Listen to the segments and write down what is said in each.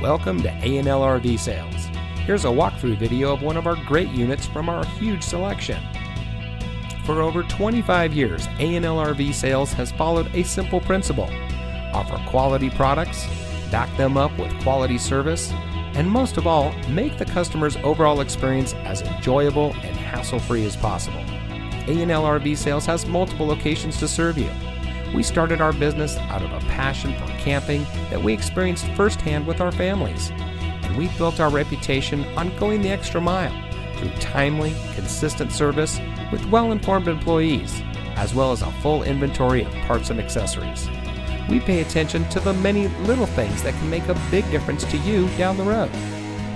Welcome to A&L RV Sales. Here's a walkthrough video of one of our great units from our huge selection. For over 25 years, A&L RV Sales has followed a simple principle: offer quality products, back them up with quality service, and most of all, make the customer's overall experience as enjoyable and hassle-free as possible. A&L RV Sales has multiple locations to serve you. We started our business out of a passion for camping that we experienced firsthand with our families, and we built our reputation on going the extra mile through timely, consistent service with well-informed employees, as well as a full inventory of parts and accessories. We pay attention to the many little things that can make a big difference to you down the road.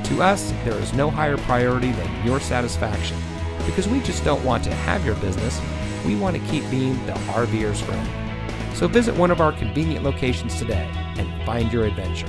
To us, there is no higher priority than your satisfaction, because we just don't want to have your business, we want to keep being the RVer's friend. So visit one of our convenient locations today and find your adventure.